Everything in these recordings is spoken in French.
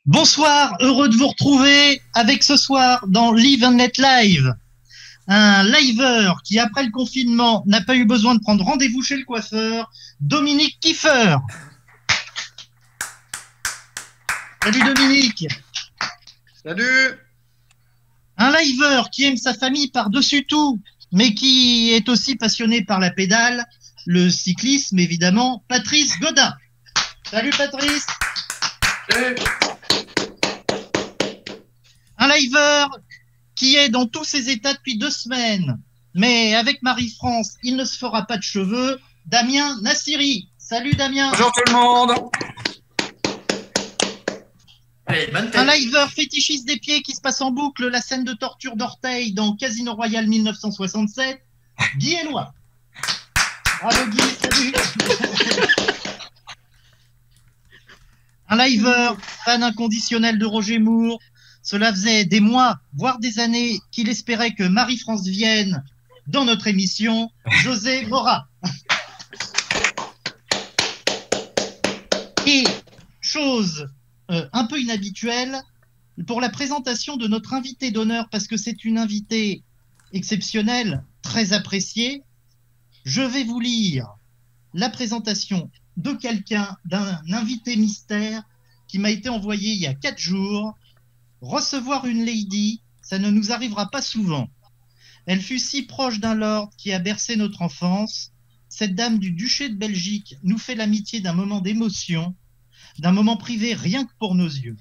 Bonsoir, heureux de vous retrouver avec ce soir dans Live and Let Live, un liveur qui, après le confinement, n'a pas eu besoin de prendre rendez-vous chez le coiffeur, Dominique Kiefer. Salut Dominique. Salut! Un liveur qui aime sa famille par-dessus tout, mais qui est aussi passionné par la pédale, le cyclisme évidemment, Patrice Godin. Salut Patrice. Salut! Un liveur qui est dans tous ses états depuis 2 semaines. Mais avec Marie-France, il ne se fera pas de cheveux. Damien Nassiri. Salut Damien. Bonjour tout le monde! Allez, bonne Un tête! liveur fétichiste des pieds qui se passe en boucle la scène de torture d'orteil dans Casino Royale 1967. Guy Eloi. Bravo Guy, salut. Un liveur, fan inconditionnel de Roger Moore. Cela faisait des mois, voire des années, qu'il espérait que Marie-France vienne dans notre émission. José Mora. Et chose un peu inhabituelle, pour la présentation de notre invité d'honneur, parce que c'est une invitée exceptionnelle, très appréciée, je vais vous lire la présentation de quelqu'un, d'un invité mystère qui m'a été envoyé il y a 4 jours. Recevoir une lady, ça ne nous arrivera pas souvent. Elle fut si proche d'un lord qui a bercé notre enfance. Cette dame du duché de Belgique nous fait l'amitié d'un moment d'émotion, d'un moment privé rien que pour nos yeux.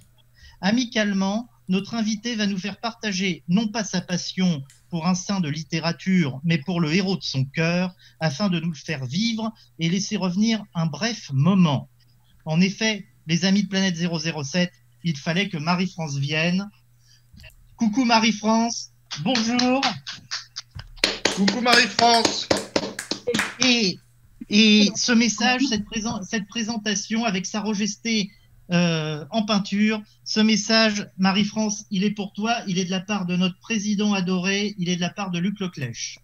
Amicalement, notre invité va nous faire partager non pas sa passion pour un saint de littérature, mais pour le héros de son cœur, afin de nous le faire vivre et laisser revenir un bref moment. En effet, les amis de Planète 007, il fallait que Marie-France vienne. Coucou Marie-France, bonjour. Coucou Marie-France! Et, et ce message, cette présentation avec sa Rogesté en peinture, ce message, Marie-France, il est pour toi, il est de la part de notre président adoré, il est de la part de Luc Leclèche.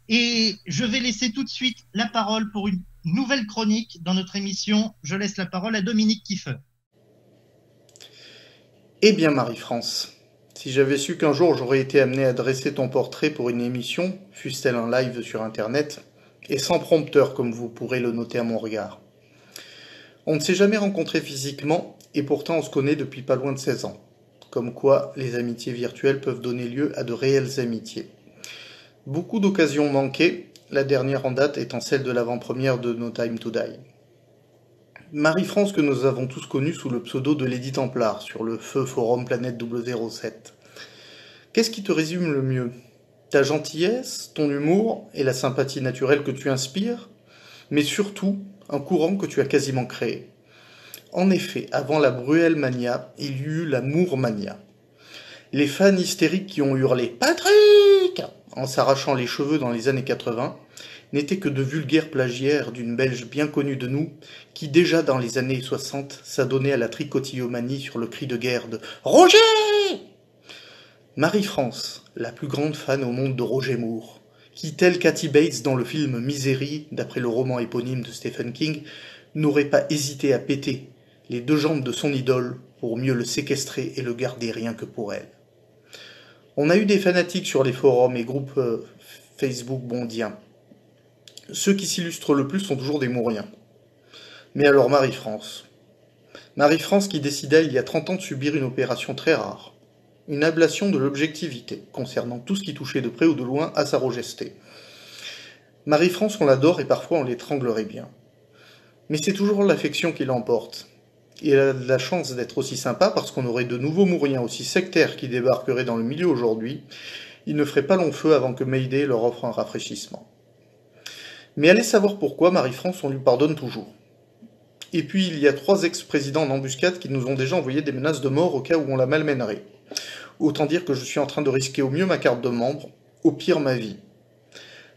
Et je vais laisser tout de suite la parole pour une nouvelle chronique dans notre émission. Je laisse la parole à Dominique Kiefer. Eh bien, Marie-France, si j'avais su qu'un jour j'aurais été amené à dresser ton portrait pour une émission, fût-ce-t-elle un live sur Internet, et sans prompteur comme vous pourrez le noter à mon regard. On ne s'est jamais rencontrés physiquement, et pourtant on se connaît depuis pas loin de 16 ans. Comme quoi, les amitiés virtuelles peuvent donner lieu à de réelles amitiés. Beaucoup d'occasions manquées, la dernière en date étant celle de l'avant-première de No Time to Die. Marie-France que nous avons tous connue sous le pseudo de Lady Templar sur le feu forum Planète 007. Qu'est-ce qui te résume le mieux? Ta gentillesse, ton humour et la sympathie naturelle que tu inspires, mais surtout un courant que tu as quasiment créé. En effet, avant la Bruelle Mania, il y eut l'amour mania. Les fans hystériques qui ont hurlé « Patrick !» en s'arrachant les cheveux dans les années 80 n'étaient que de vulgaires plagiaires d'une Belge bien connue de nous, qui déjà dans les années 60 s'adonnait à la tricotillomanie sur le cri de guerre de « Roger !» Marie-France, la plus grande fan au monde de Roger Moore, qui, telle Kathy Bates dans le film Misery, d'après le roman éponyme de Stephen King, n'aurait pas hésité à péter les 2 jambes de son idole pour mieux le séquestrer et le garder rien que pour elle. On a eu des fanatiques sur les forums et groupes Facebook bondiens. Ceux qui s'illustrent le plus sont toujours des Mouriens. Mais alors Marie-France. Marie-France qui décida il y a 30 ans de subir une opération très rare. Une ablation de l'objectivité, concernant tout ce qui touchait de près ou de loin à sa Rogesté. Marie-France, on l'adore et parfois on l'étranglerait bien. Mais c'est toujours l'affection qui l'emporte. Et elle a de la chance d'être aussi sympa parce qu'on aurait de nouveaux Mouriens aussi sectaires qui débarqueraient dans le milieu aujourd'hui. Ils ne feraient pas long feu avant que Mayday leur offre un rafraîchissement. Mais allez savoir pourquoi Marie-France on lui pardonne toujours. Et puis il y a 3 ex-présidents en embuscade qui nous ont déjà envoyé des menaces de mort au cas où on la malmènerait. Autant dire que je suis en train de risquer au mieux ma carte de membre, au pire ma vie.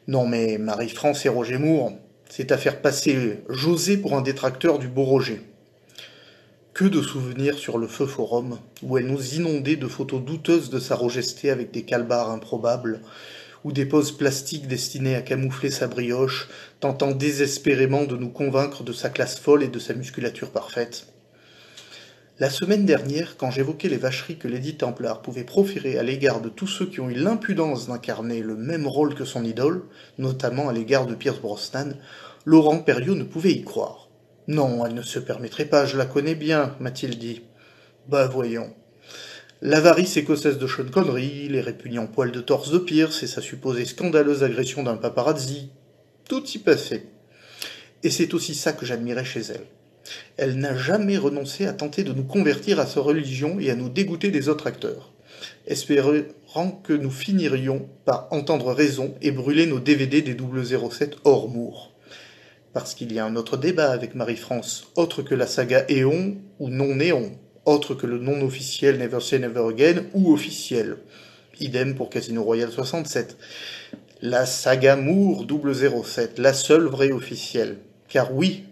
Non mais Marie-France et Roger Moore, c'est à faire passer José pour un détracteur du beau Roger. Que de souvenirs sur le feu forum, où elle nous inondait de photos douteuses de sa Rogesté avec des calbars improbables, ou des poses plastiques destinées à camoufler sa brioche, tentant désespérément de nous convaincre de sa classe folle et de sa musculature parfaite. La semaine dernière, quand j'évoquais les vacheries que Lady Templar pouvait proférer à l'égard de tous ceux qui ont eu l'impudence d'incarner le même rôle que son idole, notamment à l'égard de Pierce Brosnan, Laurent Perriot ne pouvait y croire. « Non, elle ne se permettrait pas, je la connais bien, m'a-t-il dit. »« Bah voyons. L'avarice écossaise de Sean Connery, les répugnants poils de torse de Pierce et sa supposée scandaleuse agression d'un paparazzi, tout y passait. Et c'est aussi ça que j'admirais chez elle. Elle n'a jamais renoncé à tenter de nous convertir à sa religion et à nous dégoûter des autres acteurs, espérant que nous finirions par entendre raison et brûler nos DVD des 007 hors Moore. Parce qu'il y a un autre débat avec Marie-France, autre que la saga Éon ou non-Néon, autre que le non officiel Never Say Never Again ou officiel. Idem pour Casino Royale 67. La saga Moore 007, la seule vraie officielle. Car oui,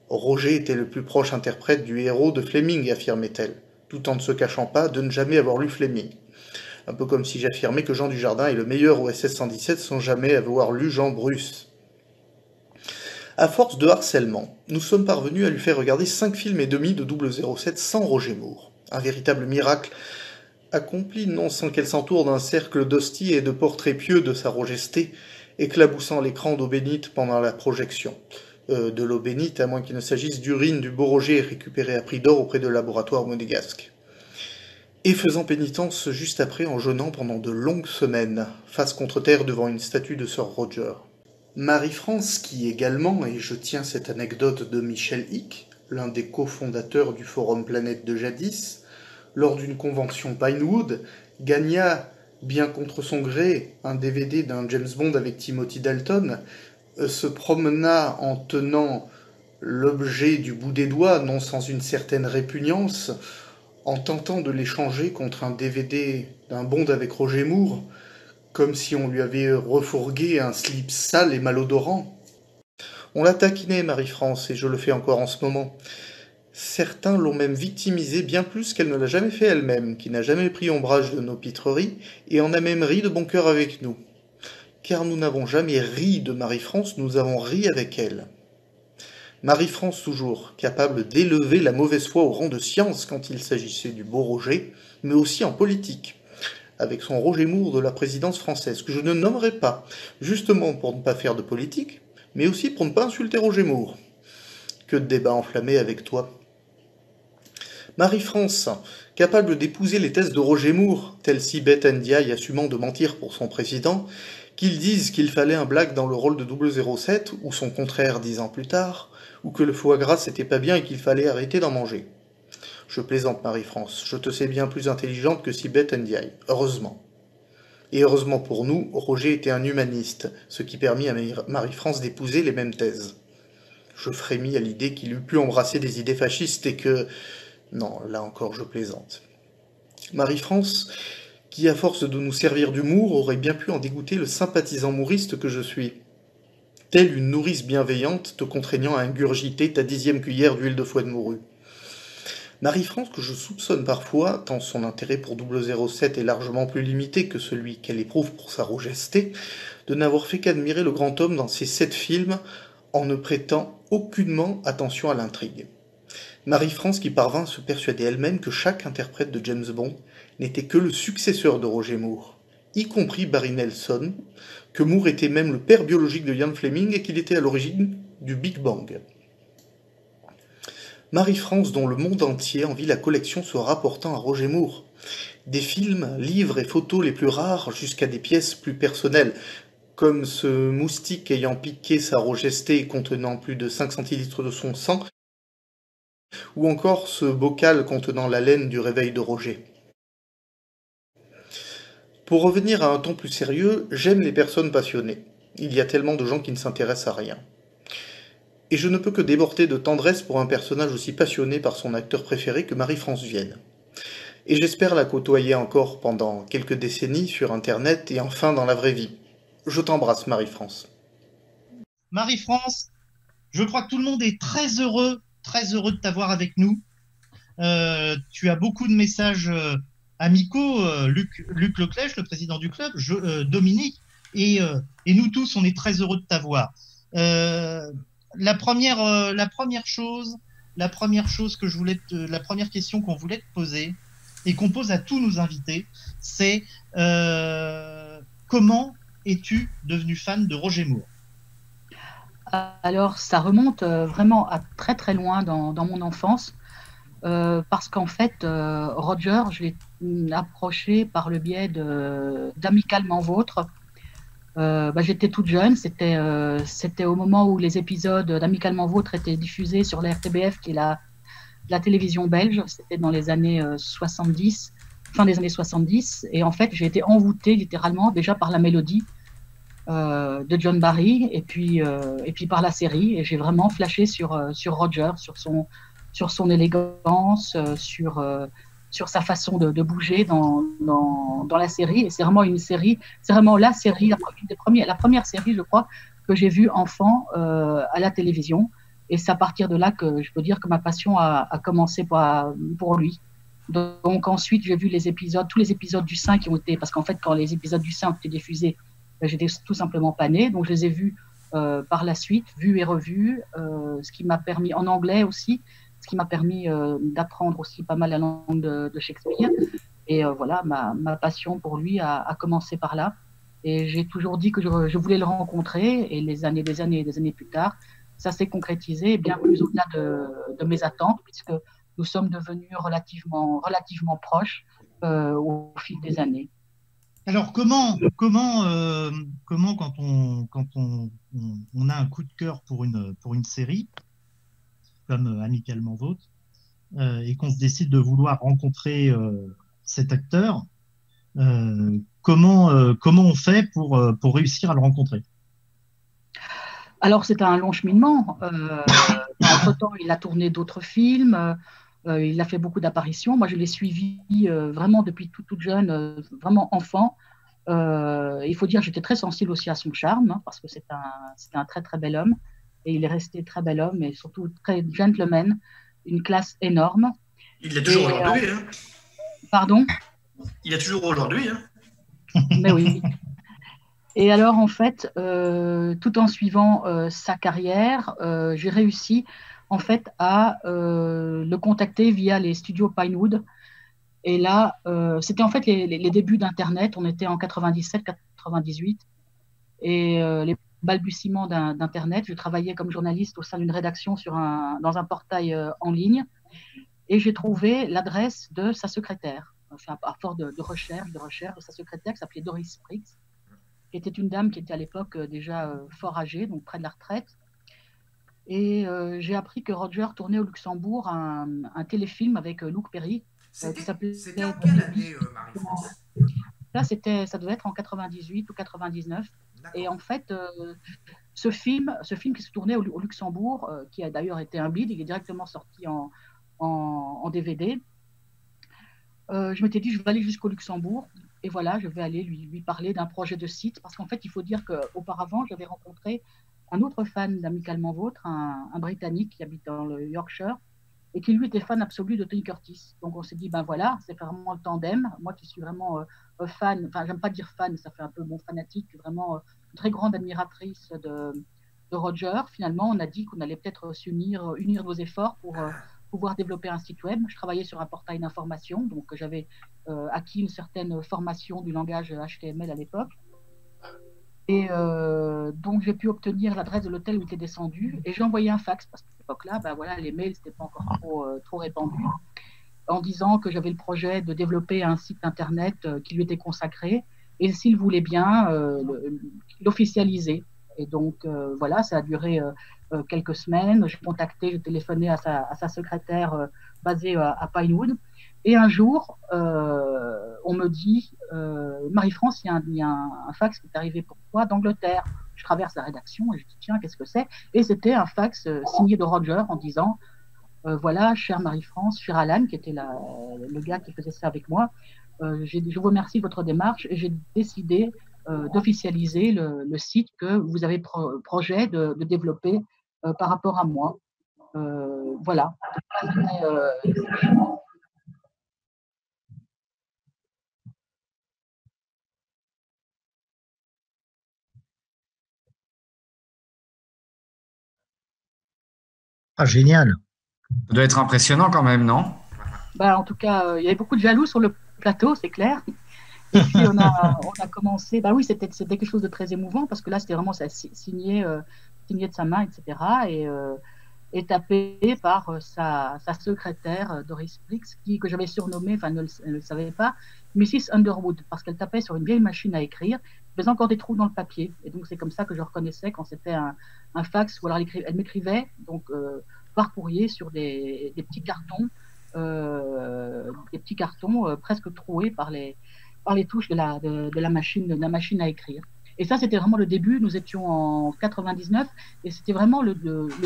Roger était le plus proche interprète du héros de Fleming, affirmait-elle, tout en ne se cachant pas de ne jamais avoir lu Fleming. Un peu comme si j'affirmais que Jean Dujardin est le meilleur OSS 117 sans jamais avoir lu Jean Bruce. À force de harcèlement, nous sommes parvenus à lui faire regarder 5 films et demi de 007 sans Roger Moore. Un véritable miracle accompli non sans qu'elle s'entoure d'un cercle d'hosties et de portraits pieux de sa Rogesté, éclaboussant l'écran d'eau bénite pendant la projection. De l'eau bénite, à moins qu'il ne s'agisse d'urine du beau Roger récupéré à prix d'or auprès de laboratoires monégasques. Et faisant pénitence juste après en jeûnant pendant de longues semaines, face contre terre devant une statue de Sir Roger. Marie-France, qui également, et je tiens cette anecdote de Michel Hick, l'un des cofondateurs du Forum Planète de jadis, lors d'une convention Pinewood, gagna, bien contre son gré, un DVD d'un James Bond avec Timothy Dalton, se promena en tenant l'objet du bout des doigts, non sans une certaine répugnance, en tentant de l'échanger contre un DVD d'un Bond avec Roger Moore, comme si on lui avait refourgué un slip sale et malodorant. On l'a taquinée, Marie-France, et je le fais encore en ce moment. Certains l'ont même victimisée bien plus qu'elle ne l'a jamais fait elle-même, qui n'a jamais pris ombrage de nos pitreries, et en a même ri de bon cœur avec nous. Car nous n'avons jamais ri de Marie-France, nous avons ri avec elle. Marie-France toujours, capable d'élever la mauvaise foi au rang de science quand il s'agissait du beau Roger, mais aussi en politique, avec son Roger Moore de la présidence française, que je ne nommerai pas, justement pour ne pas faire de politique, mais aussi pour ne pas insulter Roger Moore. Que de débats enflammés avec toi. Marie-France, capable d'épouser les thèses de Roger Moore, telle Sibeth Ndiaye assumant de mentir pour son président, qu'ils disent qu'il fallait un black dans le rôle de 007, ou son contraire 10 ans plus tard, ou que le foie gras c'était pas bien et qu'il fallait arrêter d'en manger. Je plaisante, Marie-France, je te sais bien plus intelligente que Sibeth Ndiaye, heureusement. Et heureusement pour nous, Roger était un humaniste, ce qui permit à Marie-France d'épouser les mêmes thèses. Je frémis à l'idée qu'il eût pu embrasser des idées fascistes et que... Non, là encore je plaisante. Marie-France, qui à force de nous servir d'humour, aurait bien pu en dégoûter le sympathisant mouriste que je suis. Telle une nourrice bienveillante te contraignant à ingurgiter ta 10e cuillère d'huile de foie de morue. Marie-France, que je soupçonne parfois, tant son intérêt pour 007 est largement plus limité que celui qu'elle éprouve pour sa Rogesté, de n'avoir fait qu'admirer le grand homme dans ses 7 films en ne prêtant aucunement attention à l'intrigue. Marie-France qui parvint à se persuader elle-même que chaque interprète de James Bond n'était que le successeur de Roger Moore, y compris Barry Nelson, que Moore était même le père biologique de Ian Fleming et qu'il était à l'origine du Big Bang. Marie-France dont le monde entier envie la collection se rapportant à Roger Moore. Des films, livres et photos les plus rares jusqu'à des pièces plus personnelles, comme ce moustique ayant piqué sa Rogesté et contenant plus de 5 centilitres de son sang, ou encore ce bocal contenant la laine du réveil de Roger. Pour revenir à un ton plus sérieux, j'aime les personnes passionnées. Il y a tellement de gens qui ne s'intéressent à rien. Et je ne peux que déborder de tendresse pour un personnage aussi passionné par son acteur préféré que Marie-France Vienne. Et j'espère la côtoyer encore pendant quelques décennies sur Internet et enfin dans la vraie vie. Je t'embrasse, Marie-France. Marie-France, je crois que tout le monde est très heureux de t'avoir avec nous. Tu as beaucoup de messages amicaux, Luc Leclèche, le président du club, Dominique, et nous tous, on est très heureux de t'avoir. La première chose, la première chose que la première question qu'on voulait te poser et qu'on pose à tous nos invités, c'est comment es-tu devenu fan de Roger Moore? Alors, ça remonte vraiment à très très loin dans mon enfance, parce qu'en fait, Roger, je l'ai approché par le biais d'Amicalement Vôtre. J'étais toute jeune, c'était au moment où les épisodes d'Amicalement Vôtre étaient diffusés sur la RTBF, qui est la télévision belge. C'était dans les années 70, fin des années 70. Et en fait, j'ai été envoûtée littéralement déjà par la mélodie de John Barry et puis par la série. Et j'ai vraiment flashé sur Roger, sur son élégance, sur sa façon de bouger dans la série. Et c'est vraiment une série, c'est vraiment la série, la première série, je crois, que j'ai vue enfant à la télévision. Et c'est à partir de là que je peux dire que ma passion a commencé pour lui. Donc ensuite, j'ai vu tous les épisodes du 5 qui ont été, parce qu'en fait, quand les épisodes du 5 ont été diffusés, j'étais tout simplement pas née. Donc je les ai vus par la suite, vus et revus, ce qui m'a permis, en anglais aussi, ce qui m'a permis d'apprendre aussi pas mal la langue de Shakespeare. Et voilà, ma passion pour lui a commencé par là. Et j'ai toujours dit que je voulais le rencontrer. Et des années plus tard, ça s'est concrétisé bien plus au-delà de mes attentes, puisque nous sommes devenus relativement proches au fil des années. Alors comment quand on a un coup de cœur pour une série comme Amicalement Vôtre et qu'on se décide de vouloir rencontrer cet acteur, comment on fait pour réussir à le rencontrer? Alors c'est un long cheminement. Entre-temps, il a tourné d'autres films. Il a fait beaucoup d'apparitions. Moi, je l'ai suivi vraiment depuis toute jeune, vraiment enfant. Il faut dire que j'étais très sensible aussi à son charme, hein, parce que c'est un très très bel homme. Et il est resté très bel homme et surtout très gentleman, une classe énorme. Il l'est toujours aujourd'hui. Hein. Pardon? Il est toujours aujourd'hui. Hein. Mais oui. Et alors, en fait, tout en suivant sa carrière, j'ai réussi en fait à le contacter via les studios Pinewood. Et là, c'était en fait les débuts d'Internet. On était en 97-98 et les balbutiements d'Internet. Je travaillais comme journaliste au sein d'une rédaction dans un portail en ligne et j'ai trouvé l'adresse de sa secrétaire. Enfin, à force de recherche de sa secrétaire qui s'appelait Doris Spriggs, qui était une dame qui était à l'époque déjà fort âgée, donc près de la retraite. Et j'ai appris que Roger tournait au Luxembourg un téléfilm avec Luc Perry. C'était en quelle année, Marie-France? Là, ça devait être en 98 ou 99. Et en fait, ce film qui se tournait au Luxembourg, qui a d'ailleurs été un bide, il est directement sorti en DVD. Je m'étais dit, je vais aller jusqu'au Luxembourg. Et voilà, je vais aller lui parler d'un projet de site. Parce qu'en fait, il faut dire qu'auparavant, j'avais rencontré un autre fan d'Amicalement Vôtre, un Britannique qui habite dans le Yorkshire, et qui lui était fan absolu de Tony Curtis. Donc on s'est dit, ben voilà, c'est vraiment le tandem. Moi qui suis vraiment fan, enfin j'aime pas dire fan, ça fait un peu mon fanatique, vraiment une très grande admiratrice de Roger. Finalement, on a dit qu'on allait peut-être unir nos efforts pour pouvoir développer un site web. Je travaillais sur un portail d'information, donc j'avais acquis une certaine formation du langage HTML à l'époque. Et donc, j'ai pu obtenir l'adresse de l'hôtel où il était descendu et j'ai envoyé un fax parce qu'à cette époque-là, ben voilà, les mails n'étaient pas encore trop répandus, en disant que j'avais le projet de développer un site internet qui lui était consacré et s'il voulait bien l'officialiser. Et donc, voilà, ça a duré quelques semaines. J'ai téléphoné à sa secrétaire basée à Pinewood. Et un jour, on me dit, Marie-France, il y a un fax qui est arrivé pour toi d'Angleterre. Je traverse la rédaction et je dis, tiens, qu'est-ce que c'est? Et c'était un fax signé de Roger en disant, voilà, chère Marie-France, cher Alan, qui était le gars qui faisait ça avec moi, je vous remercie de votre démarche et j'ai décidé d'officialiser le site que vous avez projet de développer par rapport à moi. Voilà. Ah, génial. Ça doit être impressionnant quand même, non? Bah, en tout cas, il y avait beaucoup de jaloux sur le plateau, c'est clair. Et puis on a commencé, bah oui, c'était quelque chose de très émouvant parce que là, c'était vraiment ça, signé de sa main, etc. Et tapé par sa secrétaire, Doris Briggs, que j'avais surnommée, enfin, elle ne le savait pas, Mrs. Underwood, parce qu'elle tapait sur une vieille machine à écrire, elle faisait encore des trous dans le papier. Et donc, c'est comme ça que je reconnaissais quand c'était un fax, ou alors elle m'écrivait donc, par courrier sur des petits cartons, presque troués par les touches de la machine à écrire. Et ça, c'était vraiment le début. Nous étions en 99 et c'était vraiment le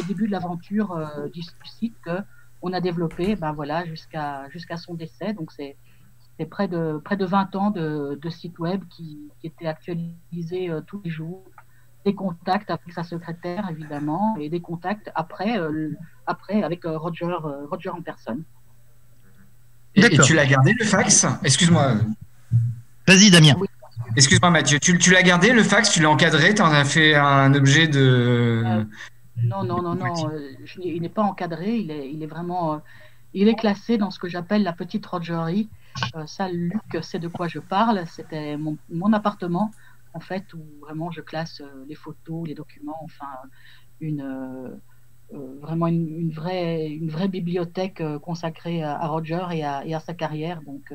début de l'aventure du site qu'on a développé voilà, jusqu'à son décès. Donc, c'est près de 20 ans de site web qui était actualisé tous les jours. Des contacts avec sa secrétaire, évidemment, et des contacts après avec Roger en personne. Et tu l'as gardé, le fax? Excuse-moi. Vas-y, Damien. Oui. Excuse-moi, Mathieu. Tu l'as gardé, le fax? Tu l'as encadré? Tu en as fait un objet de... Non. Il n'est pas encadré. Il est vraiment... il est classé dans ce que j'appelle la petite Rogerie. Ça, Luc sait de quoi je parle. C'était mon appartement, en fait, où vraiment je classe les photos, les documents, enfin, vraiment une vraie bibliothèque consacrée à Roger et à sa carrière. Donc,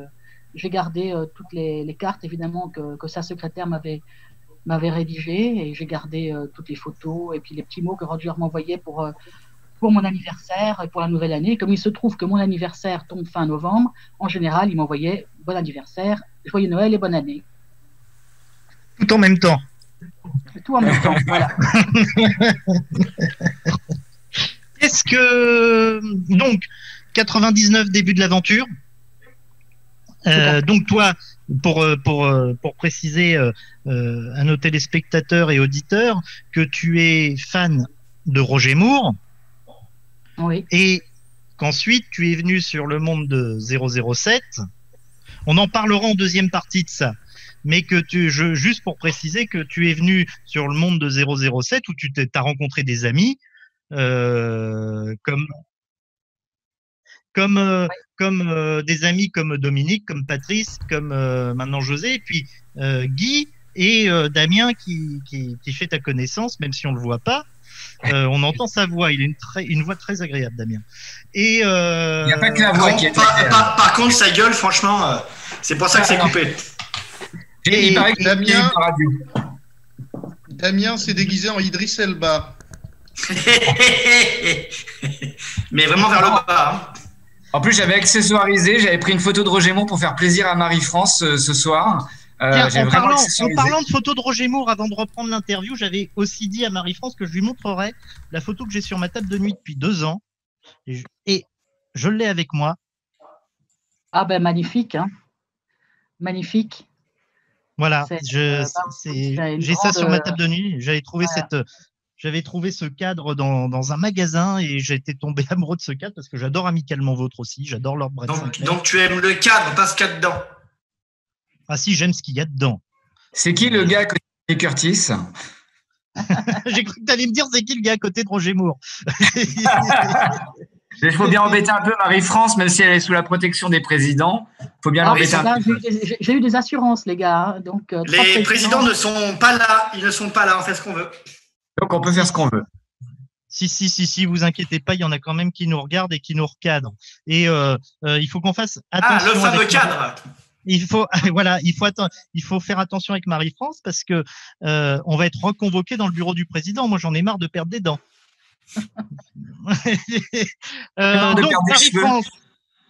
j'ai gardé toutes les cartes, évidemment, que sa secrétaire m'avait rédigées, et j'ai gardé toutes les photos et puis les petits mots que Roger m'envoyait pour mon anniversaire et pour la nouvelle année. Comme il se trouve que mon anniversaire tombe fin novembre, en général, il m'envoyait « Bon anniversaire, joyeux Noël et bonne année ». Tout en même temps. Tout en même temps, voilà. Est-ce que... Donc, 99, début de l'aventure. Donc toi, pour préciser à nos téléspectateurs et auditeurs que tu es fan de Roger Moore, oui. Et qu'ensuite tu es venu sur le monde de 007. On en parlera en deuxième partie de ça, mais que juste pour préciser que tu es venu sur le monde de 007 où tu t'as rencontré des amis comme des amis comme Dominique, comme Patrice, comme maintenant José, et puis Guy et Damien qui fait ta connaissance, même si on le voit pas. On entend sa voix, il a une voix très agréable, Damien. Et il n'y a pas que la voix qui est par contre, sa gueule, franchement, c'est pour ça que c'est coupé. Et il paraît que Damien s'est déguisé en Idriss Elba. Mais vraiment vers le bas. Hein. En plus, j'avais accessoirisé, j'avais pris une photo de Roger Moore pour faire plaisir à Marie-France ce soir. Tiens, en parlant de photos de Roger Moore, avant de reprendre l'interview, j'avais aussi dit à Marie-France que je lui montrerais la photo que j'ai sur ma table de nuit depuis 2 ans. Et je l'ai avec moi. Ah ben magnifique, hein. Magnifique. Voilà, j'ai ça sur ma table de nuit. J'avais trouvé ce cadre dans un magasin et j'ai été tombé amoureux de ce cadre parce que j'adore Amicalement Vôtre aussi. J'adore Lord Brett Sinclair. Donc tu aimes le cadre, pas ce qu'il y a dedans. Ah si, j'aime ce qu'il y a dedans. C'est qui le gars à côté de Curtis? J'ai cru que tu allais me dire c'est qui le gars à côté de Roger Moore. Il faut bien embêter un peu Marie-France, même si elle est sous la protection des présidents. Il faut bien l'embêter un peu. J'ai eu des assurances, les gars. Donc, les présidents ne sont pas là. Ils ne sont pas là. On fait ce qu'on veut. Donc, on peut faire ce qu'on veut. Si, vous inquiétez pas, il y en a quand même qui nous regardent et qui nous recadrent. Et il faut qu'on fasse attention. Ah, le fameux cadre. Il faut faire attention avec Marie-France parce que on va être reconvoqué dans le bureau du président. Moi, j'en ai marre de perdre des dents. Donc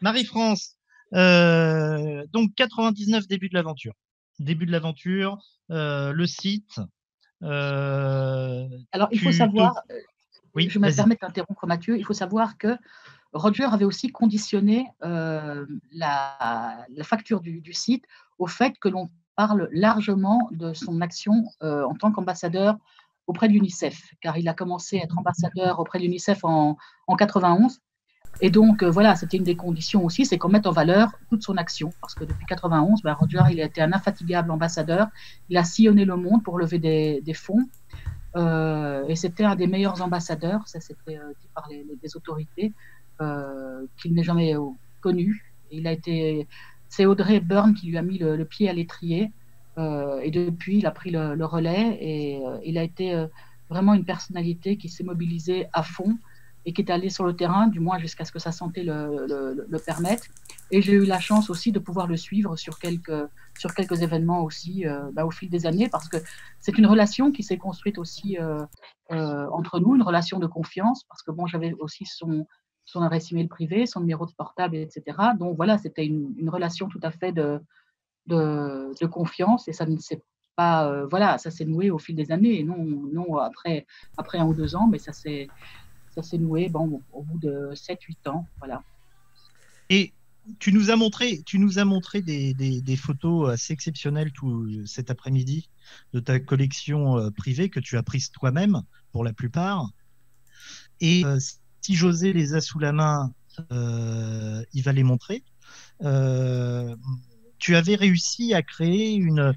Marie-France, donc 99, début de l'aventure, le site. Alors, il faut savoir, oui, je me permets d'interrompre Mathieu, il faut savoir que Roger avait aussi conditionné la facture du site au fait que l'on parle largement de son action en tant qu'ambassadeur auprès de l'UNICEF, car il a commencé à être ambassadeur auprès de l'UNICEF en 91. Et donc, voilà, c'était une des conditions aussi, c'est qu'on mette en valeur toute son action. Parce que depuis 91, Roger, il a été un infatigable ambassadeur. Il a sillonné le monde pour lever des fonds. Et c'était un des meilleurs ambassadeurs, ça c'était dit par les autorités, qu'il n'ait jamais connu. C'est Audrey Hepburn qui lui a mis le pied à l'étrier. Et depuis, il a pris le relais et il a été vraiment une personnalité qui s'est mobilisée à fond et qui est allée sur le terrain, du moins jusqu'à ce que sa santé le permette. Et j'ai eu la chance aussi de pouvoir le suivre sur quelques événements aussi au fil des années, parce que c'est une relation qui s'est construite aussi entre nous, une relation de confiance, parce que bon, j'avais aussi son adresse email privée, son numéro de portable, etc. Donc voilà, c'était une relation tout à fait de confiance, et ça ne s'est pas, voilà, ça s'est noué au fil des années, et non après 1 ou 2 ans, mais ça s'est noué au bout de 7-8 ans, voilà. Et tu nous as montré des photos assez exceptionnelles tout cet après-midi de ta collection privée que tu as prise toi-même pour la plupart. Et si José les a sous la main, il va les montrer. Tu avais réussi à créer une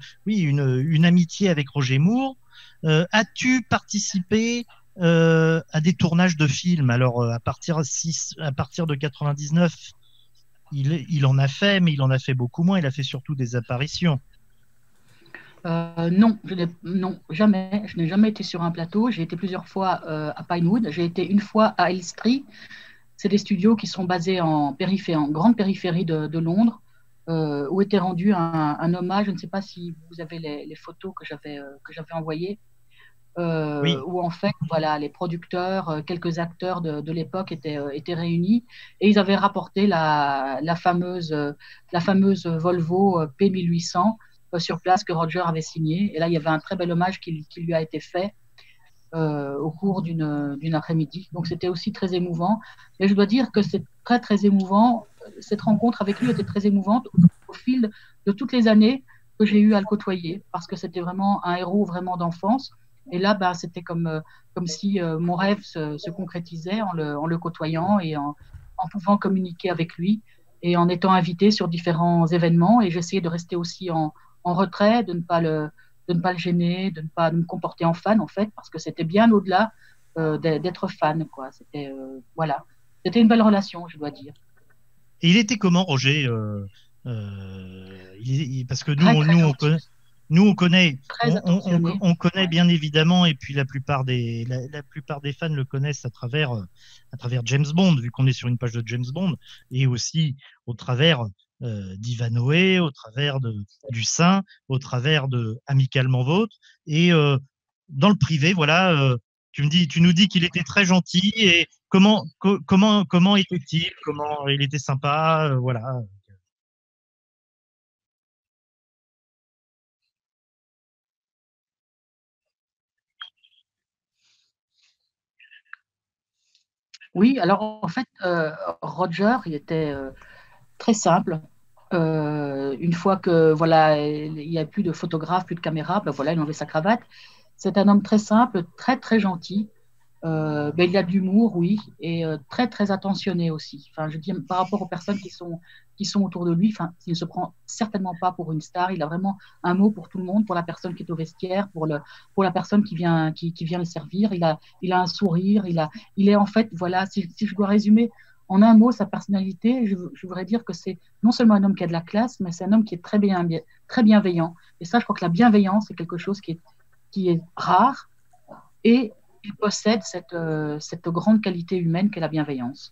amitié avec Roger Moore. As-tu participé à des tournages de films? Alors, à partir de 99, il en a fait, mais il en a fait beaucoup moins. Il a fait surtout des apparitions. Non, jamais. Je n'ai jamais été sur un plateau. J'ai été plusieurs fois à Pinewood. J'ai été une fois à Elstree. C'est des studios qui sont basés en grande périphérie de Londres, où était rendu un hommage. Je ne sais pas si vous avez les photos que j'avais envoyées. Oui. Où en fait, voilà, les producteurs, quelques acteurs de l'époque étaient réunis, et ils avaient rapporté la fameuse Volvo P1800 sur place que Roger avait signée. Et là, il y avait un très bel hommage qui lui a été fait au cours d'une après-midi. Donc, c'était aussi très émouvant. Et je dois dire que c'est très, très émouvant. Cette rencontre avec lui était très émouvante au fil de toutes les années que j'ai eu à le côtoyer, parce que c'était vraiment un héros vraiment d'enfance. Et là, c'était comme si mon rêve se concrétisait en le côtoyant et en pouvant communiquer avec lui et en étant invité sur différents événements. Et j'essayais de rester aussi en retrait, de ne pas le gêner, de me comporter en fan, en fait, parce que c'était bien au-delà d'être fan, quoi. Voilà. C'était une belle relation, je dois dire. Et il était comment, Roger? Parce que on connaît bien évidemment, et puis la plupart des fans le connaissent à travers James Bond, vu qu'on est sur une page de James Bond, et aussi au travers d'Ivanhoé, au travers du Saint, au travers de Amicalement Vôtre, et dans le privé, voilà. Tu nous dis qu'il était très gentil, et comment était-il? Comment il était sympa, voilà. Oui, alors en fait, Roger, il était très simple. Une fois que voilà, il n'y a plus de photographe, plus de caméra, voilà, il enlevait sa cravate. C'est un homme très simple, très très gentil. Il a de l'humour, oui, et très très attentionné aussi. Enfin, je dis par rapport aux personnes qui sont autour de lui. Enfin, il ne se prend certainement pas pour une star. Il a vraiment un mot pour tout le monde, pour la personne qui est au vestiaire, pour la personne qui vient le servir. Il a un sourire. Il est en fait, voilà, si je dois résumer en un mot sa personnalité, je voudrais dire que c'est non seulement un homme qui a de la classe, mais c'est un homme qui est très bienveillant. Et ça, je crois que la bienveillance, c'est quelque chose qui est rare, et il possède cette grande qualité humaine qu'est la bienveillance.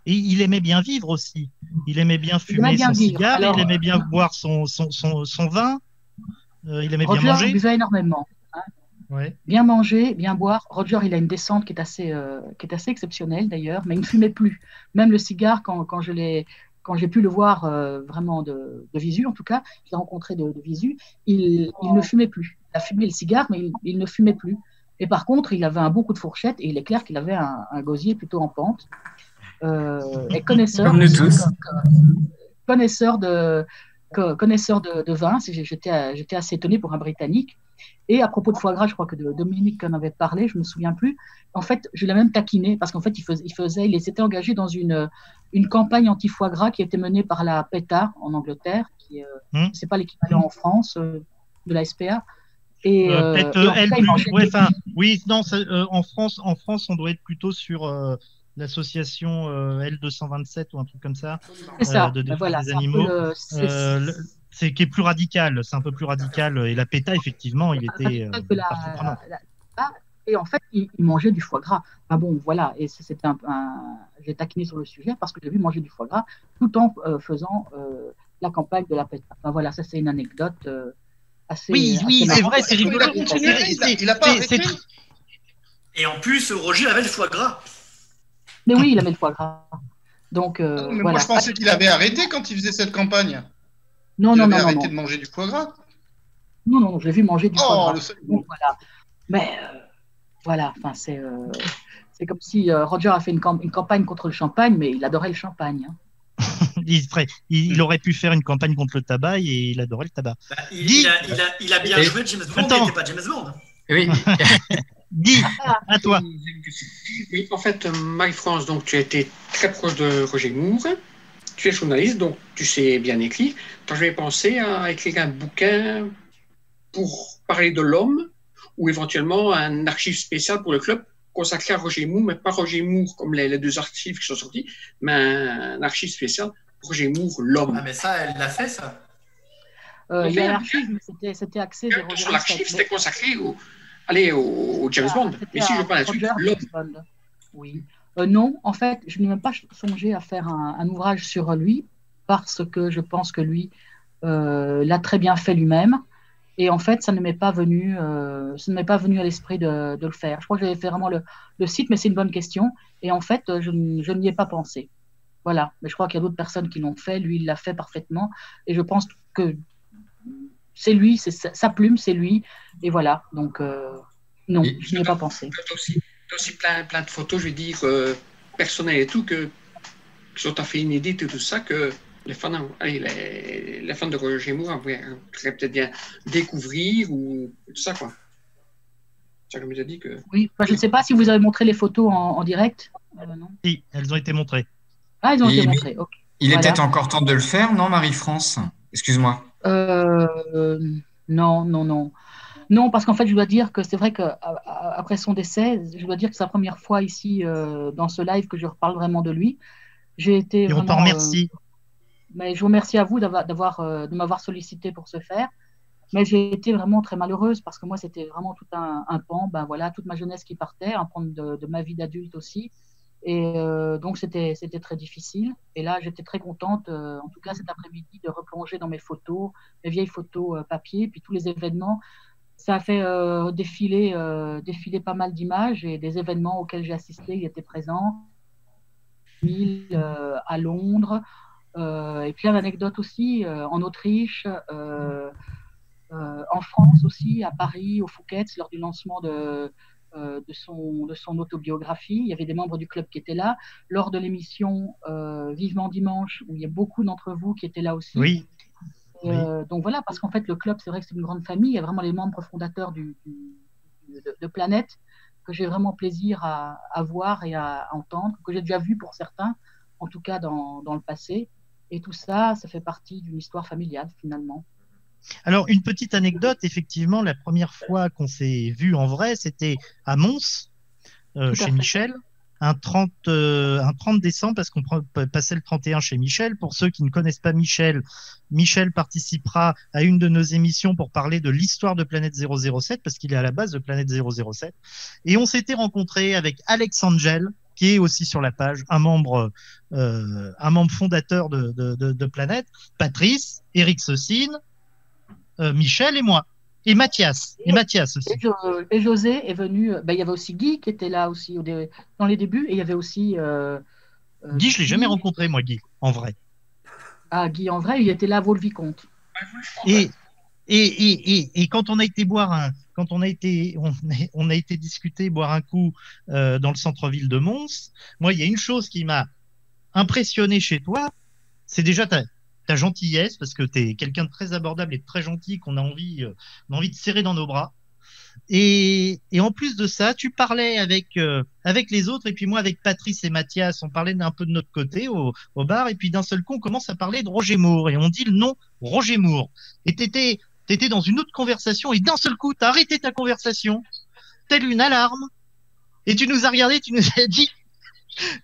Et il aimait bien vivre aussi. Il aimait bien fumer son cigare, il aimait bien boire son vin. Il aimait bien manger. Roger buvait énormément. Hein. Ouais. Bien manger, bien boire. Roger, il a une descente qui est assez exceptionnelle d'ailleurs, mais il ne fumait plus. Même le cigare, quand j'ai pu le voir vraiment de visu, en tout cas, je l'ai rencontré de visu, il ne fumait plus. Il a fumé le cigare, mais il ne fumait plus. Et par contre, il avait un bon coup de fourchette, et il est clair qu'il avait un gosier plutôt en pente. Et connaisseur de vin, j'étais assez étonné pour un Britannique. Et à propos de foie gras, je crois que Dominique en avait parlé, je ne me souviens plus. En fait, je l'ai même taquiné, parce qu'en fait, il s'était engagé dans une campagne anti-foie gras qui était menée par la PETA en Angleterre, qui est, c'est pas l'équivalent en France de la SPA. Et peut-être elle. Ouais, oui, non. En France, on doit être plutôt sur l'association L227 ou un truc comme ça, C'est ça. de défense Voilà, des c'est un peu animaux. c'est Qui est plus radical, c'est un peu plus radical. Et la PETA, effectivement, il était radical que partie prenante. et en fait, il mangeait du foie gras. Ah bon, voilà. Et c'était j'ai taquiné sur le sujet parce que j'ai vu manger du foie gras tout en faisant la campagne de la PETA. Enfin, voilà, ça c'est une anecdote assez. Oui, assez c'est marrante. vrai, c'est rigolo. Il a continué, il a pas arrêté. Et en plus, Roger avait le foie gras. Mais oui, il aimait le foie gras. Donc, Ah non, mais voilà. moi, je pensais qu'il avait arrêté quand il faisait cette campagne. Non, Il non, avait non, non, arrêté non. de manger du foie gras. Non, non, je l'ai vu manger du foie Oh, gras. le seul. Donc, voilà. Mais voilà, enfin, c'est comme si Roger a fait une campagne contre le champagne, mais il adorait le champagne. Hein. Il aurait pu faire une campagne contre le tabac et il adorait le tabac. Bah, il a bien joué James Bond, il n'était pas James Bond. Oui. Guy, à toi. Oui, en fait, Marie-France, donc tu as été très proche de Roger Moore. Tu es journaliste, donc tu sais bien écrire. Tu as jamais pensé à écrire un bouquin pour parler de l'homme ou éventuellement un archive spécial pour le club consacré à Roger Moore, mais pas Roger Moore comme les deux archives qui sont sortis, mais un archive spécial pour Roger Moore, l'homme. Ah, mais ça, elle l'a fait, ça. Il y a l'archive, mais c'était axé vers Roger. Sur l'archive, c'était consacré au James Bond. Mais si je parle là-dessus, l'homme. Oui. Non, en fait, je n'ai même pas songé à faire un ouvrage sur lui parce que je pense que lui l'a très bien fait lui-même. Et en fait, ça ne m'est pas venu à l'esprit de le faire. Je crois que j'avais fait vraiment le site, mais c'est une bonne question. Et en fait, je n'y ai pas pensé. Voilà. Mais je crois qu'il y a d'autres personnes qui l'ont fait. Lui, il l'a fait parfaitement. Et je pense que c'est lui, c'est sa plume, c'est lui. Et voilà. Donc, non, je n'y ai pas pensé. Tu as aussi plein de photos, je vais dire, personnelles et tout, que tu as fait inédite et tout ça, que les fans de Roger Moore auraient peut-être bien découvrir ou tout ça, quoi. Ça, comme je dit que... Oui, enfin, je ne sais pas si vous avez montré les photos en direct. Non. Si, elles ont été montrées. Ah, elles ont été montrées. Okay. Il est peut-être encore temps de le faire, non, Marie-France? Excuse-moi. Non, non, non. Non, parce qu'en fait, je dois dire que c'est vrai qu'après son décès, je dois dire que c'est la première fois ici, dans ce live, que je reparle vraiment de lui. J'ai été Et on t'en remercie. Mais je vous remercie à vous de m'avoir sollicité pour ce faire. Mais j'ai été vraiment très malheureuse parce que moi, c'était vraiment tout un pan, ben voilà, toute ma jeunesse qui partait, un pan de ma vie d'adulte aussi. Et donc, c'était très difficile. Et là, j'étais très contente, en tout cas cet après-midi, de replonger dans mes photos, mes vieilles photos papier, puis tous les événements. Ça a fait défiler pas mal d'images et des événements auxquels j'ai assisté, il était présent. À Londres, et plein d'anecdotes aussi, en Autriche, en France aussi, à Paris, au Fouquet's, lors du lancement de son autobiographie. Il y avait des membres du club qui étaient là. Lors de l'émission Vivement Dimanche, où il y a beaucoup d'entre vous qui étaient là aussi. Oui. Donc voilà, parce qu'en fait, le club, c'est vrai que c'est une grande famille. Il y a vraiment les membres fondateurs de Planète que j'ai vraiment plaisir à voir et à entendre, que j'ai déjà vu pour certains, en tout cas dans le passé. Et tout ça, ça fait partie d'une histoire familiale, finalement. Alors, une petite anecdote, effectivement, la première fois qu'on s'est vu en vrai, c'était à Mons, chez Michel, un 30 décembre, parce qu'on passait le 31 chez Michel. Pour ceux qui ne connaissent pas Michel, Michel participera à une de nos émissions pour parler de l'histoire de Planète 007, parce qu'il est à la base de Planète 007. Et on s'était rencontré avec Alex Angel, qui est aussi sur la page, un membre fondateur de Planète, Patrice, Eric Saucine, Michel et moi. Et Mathias. Et Mathias aussi. Et José est venu. Il y avait aussi Guy qui était là aussi dans les débuts. Et il y avait aussi. Guy, je ne l'ai jamais rencontré, moi, Guy, en vrai. Ah, Guy, en vrai, il était là à Vaux-le-Vicomte. Et quand on a été on a été discuter, boire un coup dans le centre-ville de Mons, moi, il y a une chose qui m'a impressionné chez toi, c'est déjà ta gentillesse, parce que tu es quelqu'un de très abordable et de très gentil, qu'on a envie de serrer dans nos bras. Et en plus de ça, tu parlais avec les autres, et puis moi avec Patrice et Mathias, on parlait un peu de notre côté au bar, et puis d'un seul coup, on commence à parler de Roger Moore, et on dit le nom Roger Moore. Et t'étais dans une autre conversation, et d'un seul coup, t'as arrêté ta conversation, telle une alarme, et tu nous as regardé, tu nous as dit,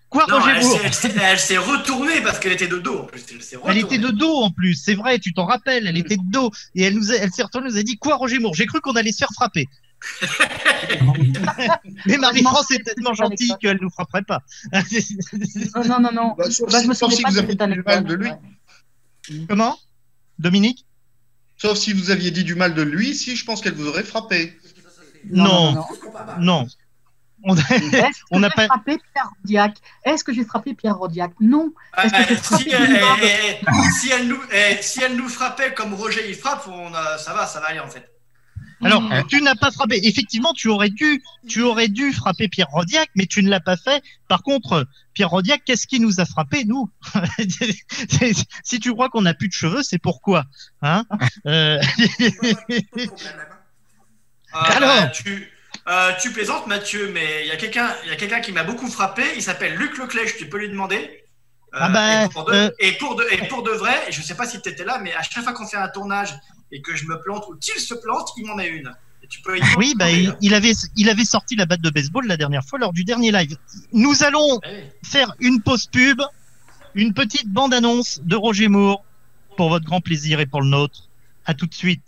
Quoi, Non, Roger Moore? elle s'est retournée parce qu'elle était de dos en plus. Elle était de dos en plus, c'est vrai, tu t'en rappelles, elle était de dos. Et elle s'est retournée, elle nous a dit quoi, Roger Moore? J'ai cru qu'on allait se faire frapper. Mais Marie-France est tellement gentille qu'elle ne nous frapperait pas. Non. Bah, sauf Bah, je me sauf souviens si pas vous de aviez cette dit du mal de lui. anecdote. Comment? Dominique? Sauf si vous aviez dit du mal de lui, si je pense qu'elle vous aurait frappé. Non. On Est-ce que on n'a j'ai pas. frappé Pierre Rodiac? Est-ce que j'ai frappé Pierre Rodiac? Non. Est-ce que j'ai frappé Si elle nous frappait comme Roger il frappe, ça va aller en fait. Alors, tu n'as pas frappé. Effectivement, tu aurais dû frapper Pierre Rodiac, mais tu ne l'as pas fait. Par contre, Pierre Rodiac, qu'est-ce qui nous a frappé, nous? Si tu crois qu'on n'a plus de cheveux, c'est pourquoi, hein? Alors, tu plaisantes, Mathieu, mais il y a quelqu'un qui m'a beaucoup frappé. Il s'appelle Luc Leclèche. Tu peux lui demander. Et pour de vrai, je ne sais pas si tu étais là, mais à chaque fois qu'on fait un tournage et que je me plante ou qu'il se plante, il m'en met une. Et tu peux oui, il avait sorti la batte de baseball la dernière fois lors du dernier live. Nous allons faire une pause pub, une petite bande-annonce de Roger Moore pour votre grand plaisir et pour le nôtre. À tout de suite.